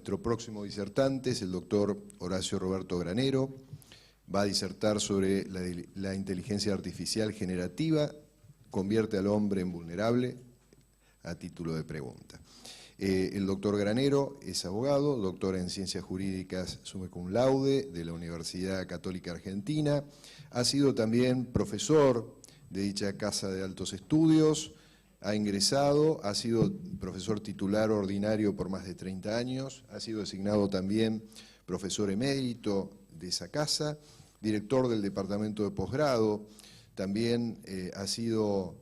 nuestro próximo disertante es el doctor Horacio Roberto Granero. Va a disertar sobre la inteligencia artificial generativa, convierte al hombre en vulnerable, a título de pregunta. El doctor Granero es abogado, doctor en Ciencias Jurídicas summa cum laude de la Universidad Católica Argentina. Ha sido también profesor de dicha Casa de Altos Estudios, ha ingresado, ha sido profesor titular ordinario por más de 30 años, ha sido designado también profesor emérito de esa casa, director del departamento de posgrado, también ha sido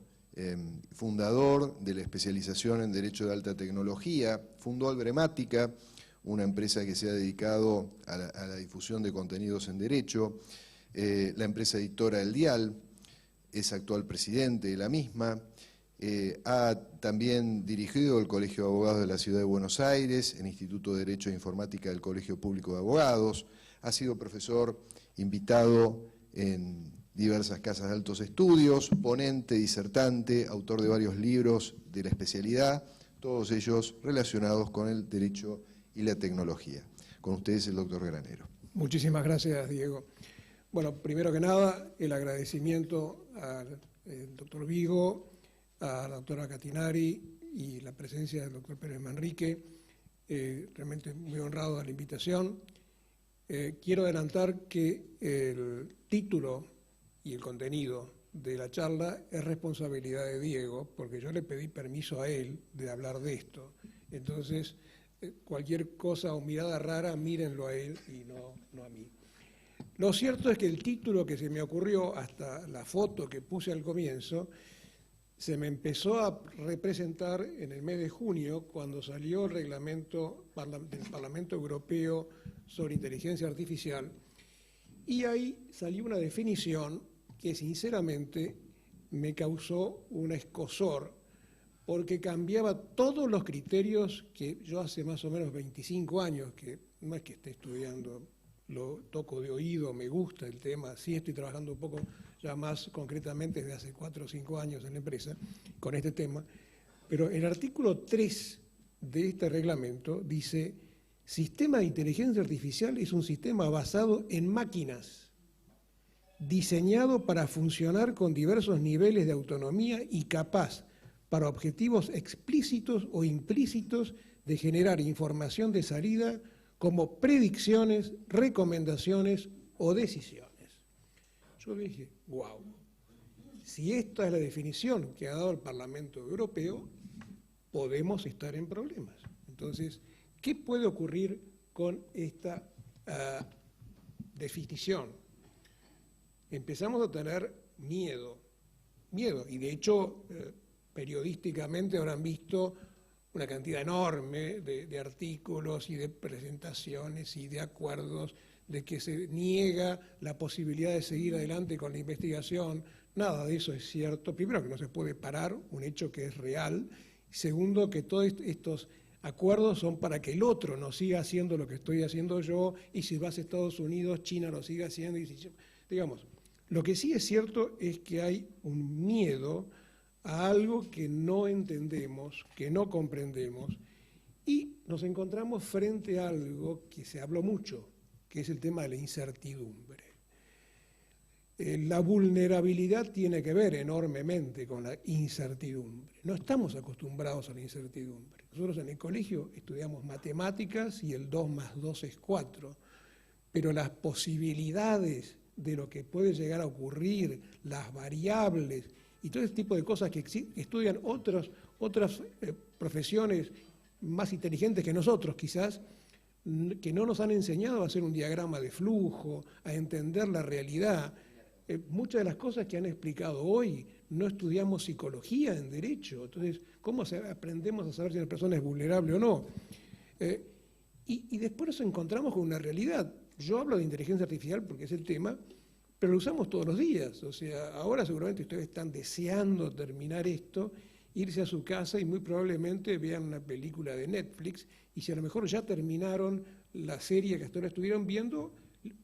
fundador de la especialización en Derecho de Alta Tecnología, fundó Albremática, una empresa que se ha dedicado a la difusión de contenidos en Derecho, la empresa editora El Dial, es actual presidente de la misma, ha también dirigido el Colegio de Abogados de la Ciudad de Buenos Aires, el Instituto de Derecho e Informática del Colegio Público de Abogados, ha sido profesor invitado en diversas casas de altos estudios, ponente, disertante, autor de varios libros de la especialidad, todos ellos relacionados con el derecho y la tecnología. Con ustedes el doctor Granero. Muchísimas gracias, Diego. Bueno, primero que nada, el agradecimiento al doctor Vigo, a la doctora Catinari y la presencia del doctor Pérez Manrique. Realmente muy honrado de la invitación. Quiero adelantar que el título y el contenido de la charla es responsabilidad de Diego, porque yo le pedí permiso a él de hablar de esto. Entonces, cualquier cosa o mirada rara, mírenlo a él y no a mí. Lo cierto es que el título que se me ocurrió, hasta la foto que puse al comienzo, se me empezó a representar en el mes de junio, cuando salió el reglamento del Parlamento Europeo sobre inteligencia artificial, y ahí salió una definición que sinceramente me causó un escozor, porque cambiaba todos los criterios que yo hace más o menos 25 años, que no es que esté estudiando, lo toco de oído, me gusta el tema, sí estoy trabajando un poco ya más concretamente desde hace 4 o 5 años en la empresa con este tema, pero el artículo 3 de este reglamento dice: sistema de inteligencia artificial es un sistema basado en máquinas, diseñado para funcionar con diversos niveles de autonomía y capaz, para objetivos explícitos o implícitos, de generar información de salida como predicciones, recomendaciones o decisiones. Yo dije, wow, si esta es la definición que ha dado el Parlamento Europeo, podemos estar en problemas. Entonces, ¿qué puede ocurrir con esta definición? Empezamos a tener miedo, y de hecho, periodísticamente habrán visto una cantidad enorme de artículos y de presentaciones y de acuerdos de que se niega la posibilidad de seguir adelante con la investigación. Nada de eso es cierto. Primero, que no se puede parar, un hecho que es real. Segundo, que todos estos acuerdos son para que el otro no siga haciendo lo que estoy haciendo yo, y si vas a Estados Unidos, China lo siga haciendo. Digamos, lo que sí es cierto es que hay un miedo a algo que no entendemos, que no comprendemos, y nos encontramos frente a algo que se habló mucho, que es el tema de la incertidumbre. La vulnerabilidad tiene que ver enormemente con la incertidumbre. No estamos acostumbrados a la incertidumbre. Nosotros en el colegio estudiamos matemáticas y el 2 más 2 es 4, pero las posibilidades de lo que puede llegar a ocurrir, las variables y todo ese tipo de cosas que estudian otras profesiones más inteligentes que nosotros quizás, que no nos han enseñado a hacer un diagrama de flujo, a entender la realidad. Muchas de las cosas que han explicado hoy, no estudiamos psicología en derecho, entonces, ¿cómo aprendemos a saber si una persona es vulnerable o no? Y después nos encontramos con una realidad. Yo hablo de inteligencia artificial porque es el tema, pero lo usamos todos los días. O sea, ahora seguramente ustedes están deseando terminar esto, irse a su casa y muy probablemente vean una película de Netflix, y si a lo mejor ya terminaron la serie que hasta ahora estuvieron viendo,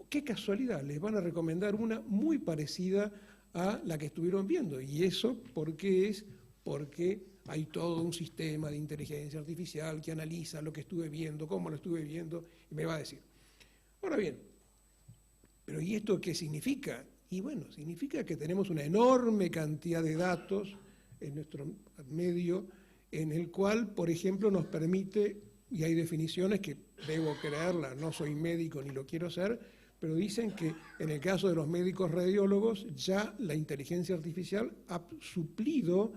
qué casualidad, les van a recomendar una muy parecida a la que estuvieron viendo. ¿Y eso por qué es? Porque hay todo un sistema de inteligencia artificial que analiza lo que estuve viendo, cómo lo estuve viendo, y me va a decir. Ahora bien, ¿pero y esto qué significa? Y bueno, significa que tenemos una enorme cantidad de datos en nuestro medio, en el cual, por ejemplo, nos permite, y hay definiciones que debo creerlas, no soy médico ni lo quiero ser, pero dicen que en el caso de los médicos radiólogos ya la inteligencia artificial ha suplido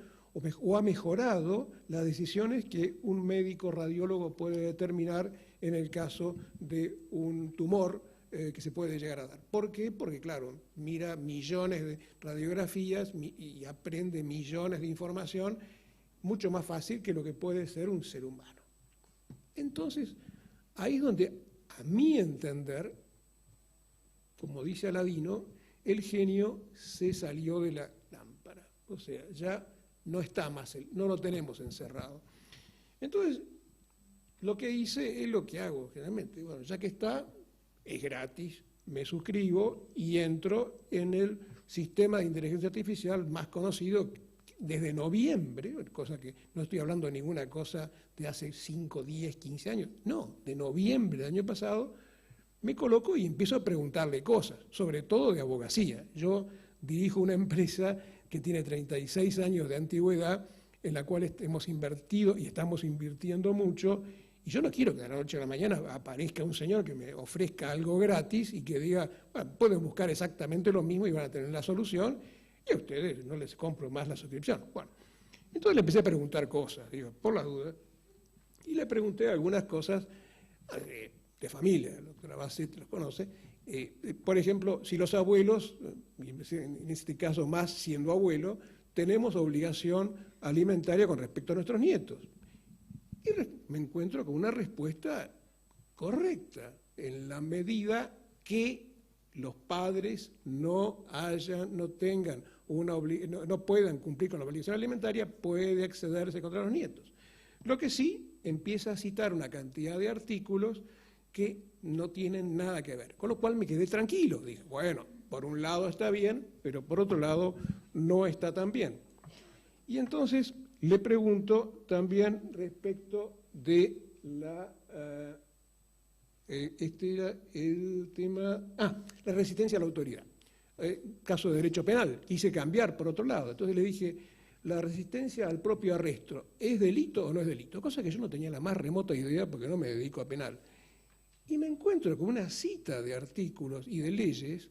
o ha mejorado las decisiones que un médico radiólogo puede determinar en el caso de un tumor que se puede llegar a dar. ¿Por qué? Porque, claro, mira millones de radiografías y aprende millones de información mucho más fácil que lo que puede ser un ser humano. Entonces, ahí es donde, a mi entender, como dice Aladino, el genio se salió de la lámpara. O sea, ya no está más, no lo tenemos encerrado. Entonces, lo que hice es lo que hago generalmente. Bueno, ya que está, es gratis, me suscribo y entro en el sistema de inteligencia artificial más conocido desde noviembre, cosa que no estoy hablando de ninguna cosa de hace 5, 10, 15 años, no, de noviembre del año pasado, me coloco y empiezo a preguntarle cosas, sobre todo de abogacía. Yo dirijo una empresa que tiene 36 años de antigüedad, en la cual hemos invertido y estamos invirtiendo mucho, y yo no quiero que de la noche a la mañana aparezca un señor que me ofrezca algo gratis y que diga, bueno, pueden buscar exactamente lo mismo y van a tener la solución, y a ustedes no les compro más la suscripción. Bueno, entonces le empecé a preguntar cosas, digo, por la duda, y le pregunté algunas cosas de familia, la doctora Basset los conoce, por ejemplo, si los abuelos, en este caso más siendo abuelo, tenemos obligación alimentaria con respecto a nuestros nietos. Y me encuentro con una respuesta correcta, en la medida que los padres no tengan no puedan cumplir con la obligación alimentaria, puede accederse contra los nietos. Lo que sí empieza a citar una cantidad de artículos que no tienen nada que ver, con lo cual me quedé tranquilo. Dije, bueno, por un lado está bien, pero por otro lado no está tan bien. Y entonces le pregunto también respecto de la... este era el tema... la resistencia a la autoridad. Caso de derecho penal, quise cambiar por otro lado. Entonces le dije, ¿la resistencia al propio arresto es delito o no es delito? Cosa que yo no tenía la más remota idea porque no me dedico a penal. Y me encuentro con una cita de artículos y de leyes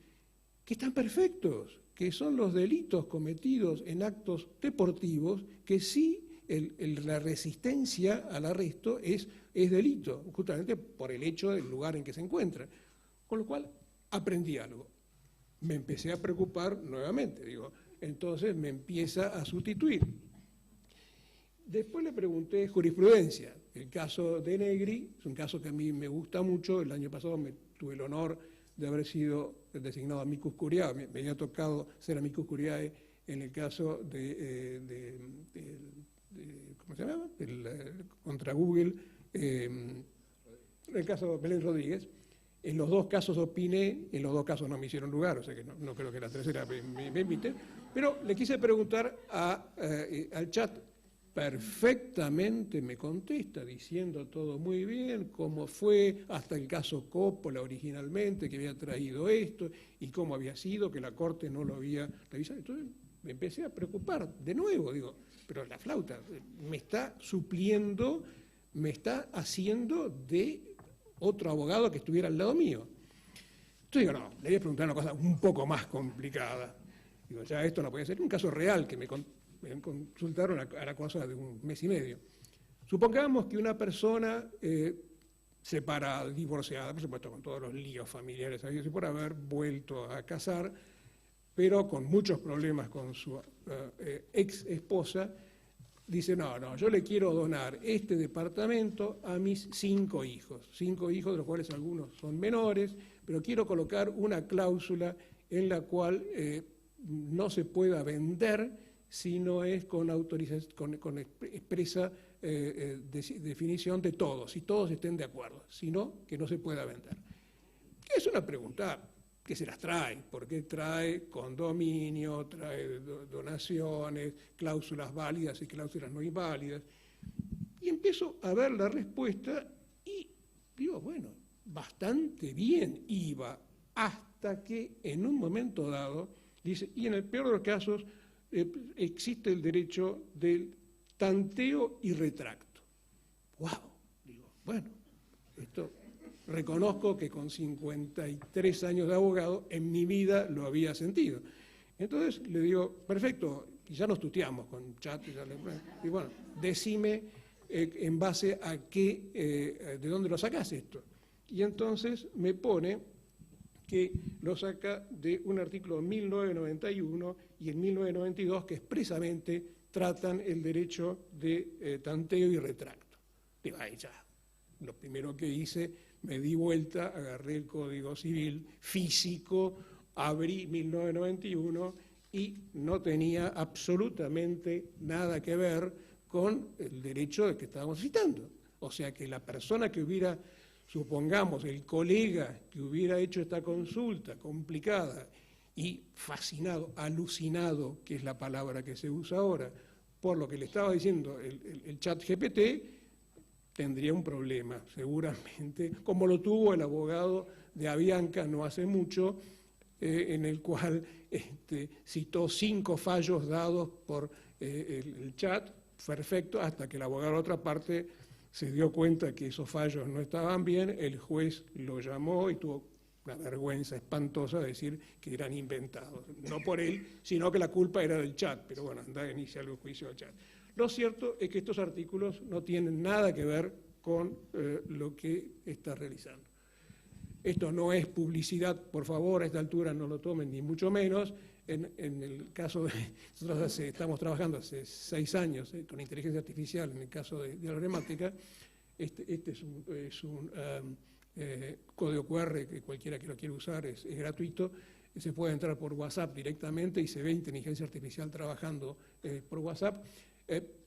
que están perfectos, que son los delitos cometidos en actos deportivos, que sí la resistencia al arresto es delito, justamente por el hecho del lugar en que se encuentra. Con lo cual aprendí algo. Me empecé a preocupar nuevamente, digo, entonces me empieza a sustituir. Después le pregunté jurisprudencia. El caso de Negri es un caso que a mí me gusta mucho. El año pasado tuve el honor de haber sido designado amicus curiae. Me había tocado ser amicus curiae en el caso ¿cómo se llama? Contra Google, en el caso de Belén Rodríguez. En los dos casos opiné, en los dos casos no me hicieron lugar, o sea que no creo que la tercera me invite, pero le quise preguntar al chat, perfectamente me contesta, diciendo todo muy bien, cómo fue, hasta el caso Coppola originalmente, que había traído esto, y cómo había sido, que la Corte no lo había revisado. Entonces me empecé a preocupar de nuevo, digo, pero la flauta me está supliendo, me está haciendo de otro abogado que estuviera al lado mío. Entonces digo, no, le voy a preguntar una cosa un poco más complicada. Digo, ya esto no puede ser. Un caso real que me consultaron a la cosa de un mes y medio. Supongamos que una persona separada, divorciada, por supuesto con todos los líos familiares habidos y por haber vuelto a casar, pero con muchos problemas con su ex esposa, dice, no, yo le quiero donar este departamento a mis 5 hijos, de los cuales algunos son menores, pero quiero colocar una cláusula en la cual no se pueda vender si no es con autorización, con expresa definición de todos, si todos estén de acuerdo, sino que no se pueda vender. Es una pregunta que se las trae, porque trae condominio, trae donaciones, cláusulas válidas y cláusulas no inválidas. Y empiezo a ver la respuesta y digo, bueno, bastante bien iba, hasta que en un momento dado dice, y en el peor de los casos existe el derecho del tanteo y retracto. ¡Wow! Digo, bueno, esto reconozco que con 53 años de abogado en mi vida lo había sentido. Entonces le digo, perfecto, y ya nos tuteamos con chat, y bueno, decime en base a qué, de dónde lo sacás esto. Y entonces me pone que lo saca de un artículo 1991 y en 1992 que expresamente tratan el derecho de tanteo y retracto. Digo, ahí ya, lo primero que hice, me di vuelta, agarré el Código Civil físico, abrí 1991 y no tenía absolutamente nada que ver con el derecho que estábamos citando. O sea que la persona que hubiera, supongamos, el colega que hubiera hecho esta consulta complicada y fascinado, alucinado, que es la palabra que se usa ahora, por lo que le estaba diciendo el chat GPT, tendría un problema, seguramente, como lo tuvo el abogado de Avianca no hace mucho, en el cual citó 5 fallos dados por el chat, perfecto, hasta que el abogado de la otra parte se dio cuenta que esos fallos no estaban bien, el juez lo llamó y tuvo una vergüenza espantosa de decir que eran inventados, no por él, sino que la culpa era del chat, pero bueno, anda a iniciar el juicio del chat. Lo cierto es que estos artículos no tienen nada que ver con lo que está realizando. Esto no es publicidad, por favor, a esta altura no lo tomen, ni mucho menos. En el caso de, nosotros estamos trabajando hace 6 años con inteligencia artificial en el caso de la gramática. Este es un código QR que cualquiera que lo quiera usar es gratuito. Se puede entrar por WhatsApp directamente y se ve inteligencia artificial trabajando por WhatsApp.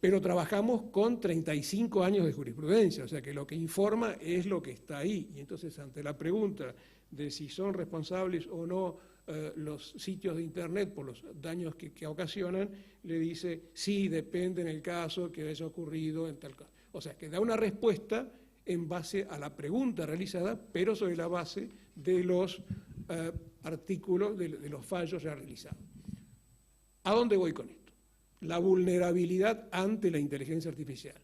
Pero trabajamos con 35 años de jurisprudencia, o sea que lo que informa es lo que está ahí. Y entonces, ante la pregunta de si son responsables o no los sitios de Internet por los daños que ocasionan, le dice, sí, depende en el caso que haya ocurrido en tal caso. O sea, que da una respuesta en base a la pregunta realizada, pero sobre la base de los artículos, de los fallos ya realizados. ¿A dónde voy con esto? La vulnerabilidad ante la inteligencia artificial.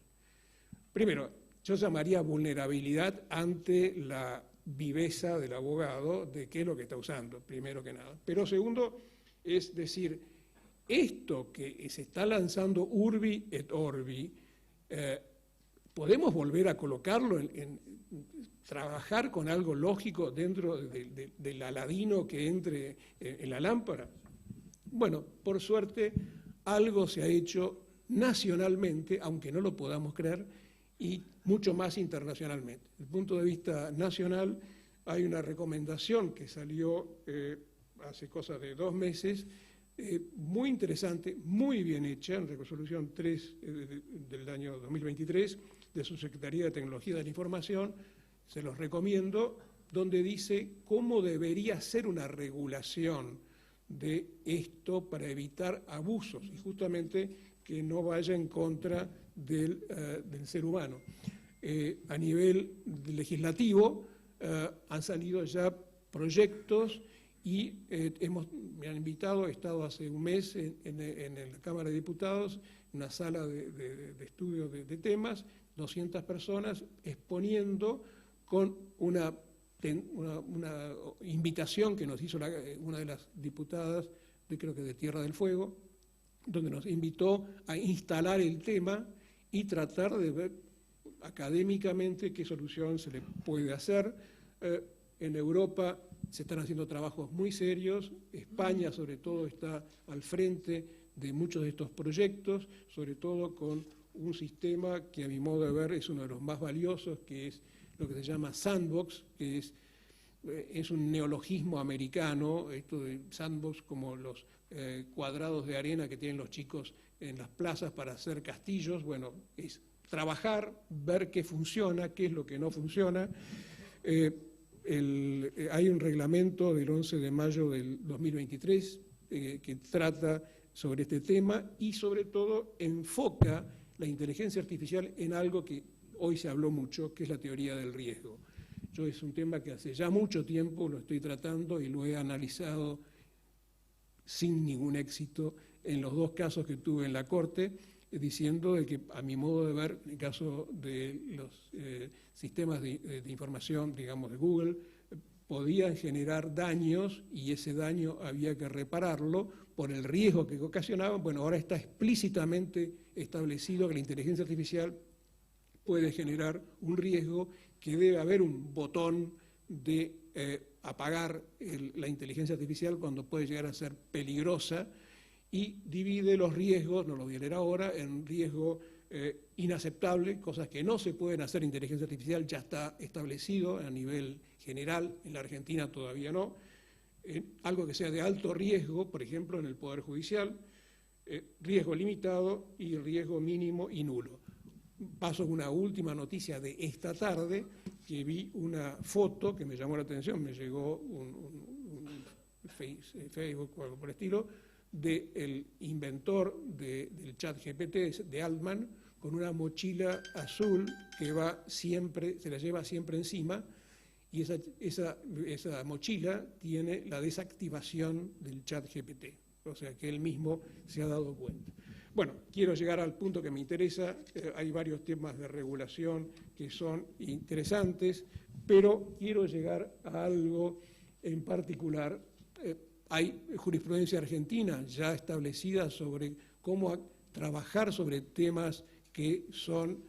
Primero, yo llamaría vulnerabilidad ante la viveza del abogado de qué es lo que está usando, primero que nada. Pero segundo, es decir, esto que se está lanzando urbi et orbi, ¿podemos volver a colocarlo en trabajar con algo lógico dentro del aladino que entre en la lámpara? Bueno, por suerte, algo se ha hecho nacionalmente, aunque no lo podamos creer, y mucho más internacionalmente. Desde el punto de vista nacional, hay una recomendación que salió hace cosa de 2 meses, muy interesante, muy bien hecha, en resolución 3 del año 2023, de su Secretaría de Tecnología de la Información, se los recomiendo, donde dice cómo debería ser una regulación de esto para evitar abusos y justamente que no vaya en contra del ser humano. A nivel legislativo han salido ya proyectos y me han invitado, he estado hace un mes en la Cámara de Diputados, en una sala de estudio de temas, 200 personas exponiendo con una invitación que nos hizo una de las diputadas, creo que de Tierra del Fuego, donde nos invitó a instalar el tema y tratar de ver académicamente qué solución se le puede hacer. En Europa se están haciendo trabajos muy serios, España sobre todo está al frente de muchos de estos proyectos, sobre todo con un sistema que a mi modo de ver es uno de los más valiosos, que es lo que se llama sandbox, que es un neologismo americano, esto de sandbox como los cuadrados de arena que tienen los chicos en las plazas para hacer castillos. Bueno, es trabajar, ver qué funciona, qué es lo que no funciona. hay un reglamento del 11 de mayo del 2023 que trata sobre este tema y sobre todo enfoca la inteligencia artificial en algo que hoy se habló mucho, que es la teoría del riesgo. Yo es un tema que hace ya mucho tiempo lo estoy tratando y lo he analizado sin ningún éxito en los dos casos que tuve en la Corte, diciendo de que, a mi modo de ver, en el caso de los sistemas de información, digamos, de Google, podían generar daños y ese daño había que repararlo por el riesgo que ocasionaban. Bueno, ahora está explícitamente establecido que la inteligencia artificial puede generar un riesgo, que debe haber un botón de apagar la inteligencia artificial cuando puede llegar a ser peligrosa, y divide los riesgos, no lo voy a leer ahora, en riesgo inaceptable, cosas que no se pueden hacer en inteligencia artificial, ya está establecido a nivel general, en la Argentina todavía no, algo que sea de alto riesgo, por ejemplo, en el Poder Judicial, riesgo limitado y riesgo mínimo y nulo. Paso a una última noticia de esta tarde, que vi una foto que me llamó la atención, me llegó un Facebook o algo por el estilo, del inventor del chat GPT, de Altman, con una mochila azul que va siempre, se la lleva siempre encima, y esa mochila tiene la desactivación del chat GPT, o sea que él mismo se ha dado cuenta. Bueno, quiero llegar al punto que me interesa. Hay varios temas de regulación que son interesantes, pero quiero llegar a algo en particular. Hay jurisprudencia argentina ya establecida sobre cómo trabajar sobre temas que son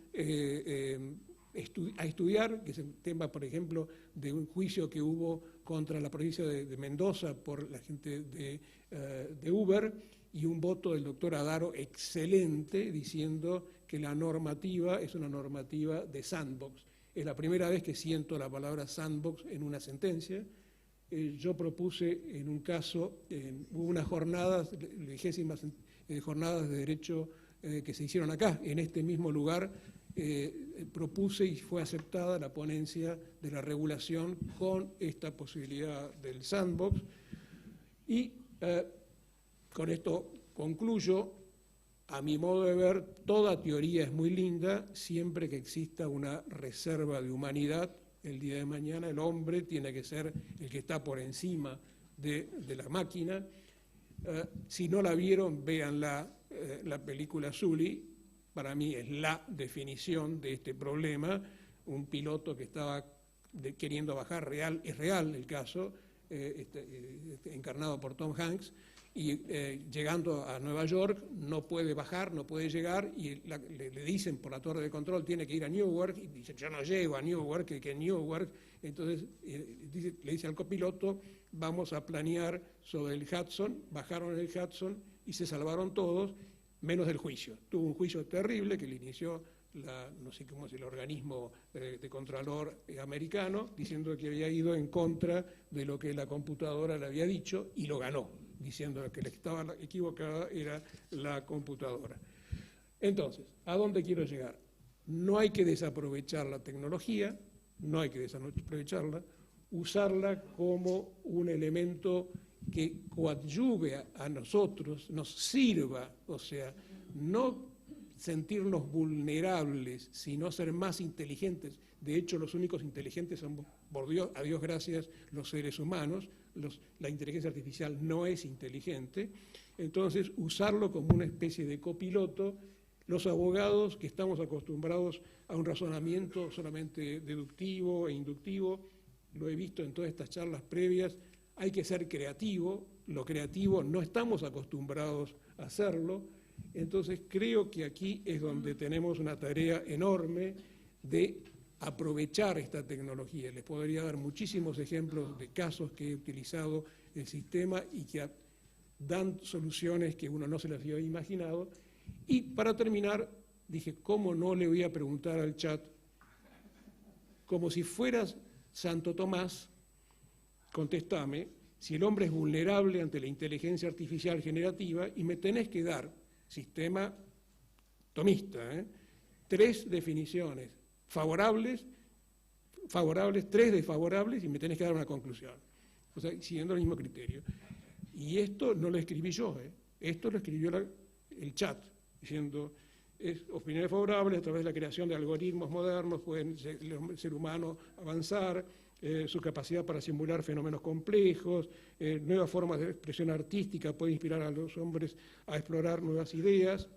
a estudiar, que es el tema, por ejemplo, de un juicio que hubo contra la provincia de Mendoza por la gente de Uber, y un voto del doctor Adaro excelente diciendo que la normativa es una normativa de sandbox. Es la primera vez que siento la palabra sandbox en una sentencia. Yo propuse en un caso, hubo unas jornadas, 20º jornadas de derecho que se hicieron acá, en este mismo lugar, propuse y fue aceptada la ponencia de la regulación con esta posibilidad del sandbox. Y con esto concluyo. A mi modo de ver, toda teoría es muy linda siempre que exista una reserva de humanidad. El día de mañana el hombre tiene que ser el que está por encima de la máquina. Si no la vieron, véanla, la película Sully, para mí es la definición de este problema. Un piloto que estaba queriendo bajar, es real el caso, encarnado por Tom Hanks, y llegando a Nueva York no puede bajar, no puede llegar, y le dicen por la torre de control tiene que ir a Newark, y dice yo no llego a Newark, que Newark. Entonces le dice al copiloto vamos a planear sobre el Hudson. Bajaron el Hudson y se salvaron todos, menos el juicio. Tuvo un juicio terrible que le inició no sé cómo es el organismo de contralor americano, diciendo que había ido en contra de lo que la computadora le había dicho, y lo ganó, diciendo que la que estaba equivocada era la computadora. Entonces, ¿a dónde quiero llegar? No hay que desaprovechar la tecnología, no hay que desaprovecharla, usarla como un elemento que coadyuve a nosotros, nos sirva, o sea, no sentirnos vulnerables, sino ser más inteligentes. De hecho, los únicos inteligentes son, por Dios, a Dios gracias, los seres humanos. La inteligencia artificial no es inteligente. Entonces, usarlo como una especie de copiloto. Los abogados que estamos acostumbrados a un razonamiento solamente deductivo e inductivo, lo he visto en todas estas charlas previas, hay que ser creativo. Lo creativo no estamos acostumbrados a hacerlo. Entonces creo que aquí es donde tenemos una tarea enorme de aprovechar esta tecnología. Les podría dar muchísimos ejemplos de casos que he utilizado el sistema y que dan soluciones que uno no se las había imaginado. Y para terminar, dije, ¿cómo no le voy a preguntar al chat? Como si fueras Santo Tomás, contestame, si el hombre es vulnerable ante la inteligencia artificial generativa, y me tenés que dar, sistema tomista, 3 definiciones favorables, favorables, 3 desfavorables y me tenés que dar una conclusión. O sea, siguiendo el mismo criterio. Y esto no lo escribí yo, esto lo escribió el chat, diciendo, opiniones favorables a través de la creación de algoritmos modernos, pueden el ser humano avanzar, su capacidad para simular fenómenos complejos, nuevas formas de expresión artística puede inspirar a los hombres a explorar nuevas ideas.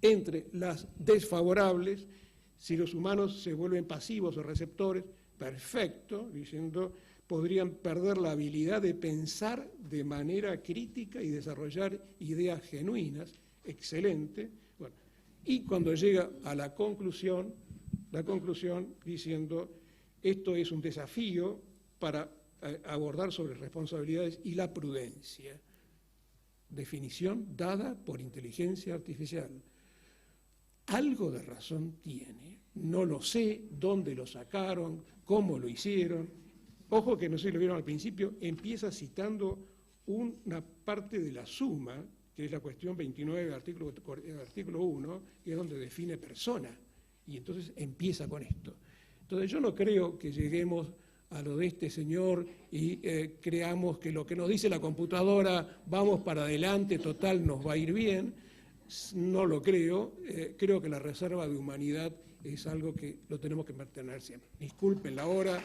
Entre las desfavorables, si los humanos se vuelven pasivos o receptores, perfecto, diciendo, podrían perder la habilidad de pensar de manera crítica y desarrollar ideas genuinas, excelente. Bueno, y cuando llega a la conclusión diciendo, esto es un desafío para abordar sobre responsabilidades y la prudencia. Definición dada por inteligencia artificial. Algo de razón tiene, no lo sé, dónde lo sacaron, cómo lo hicieron. Ojo que no sé si lo vieron al principio, empieza citando una parte de la suma, que es la cuestión 29 del artículo 1, que es donde define persona, y entonces empieza con esto. Entonces yo no creo que lleguemos a lo de este señor y creamos que lo que nos dice la computadora, vamos para adelante, total, nos va a ir bien. No lo creo, creo que la reserva de humanidad es algo que lo tenemos que mantener siempre. Disculpen la hora.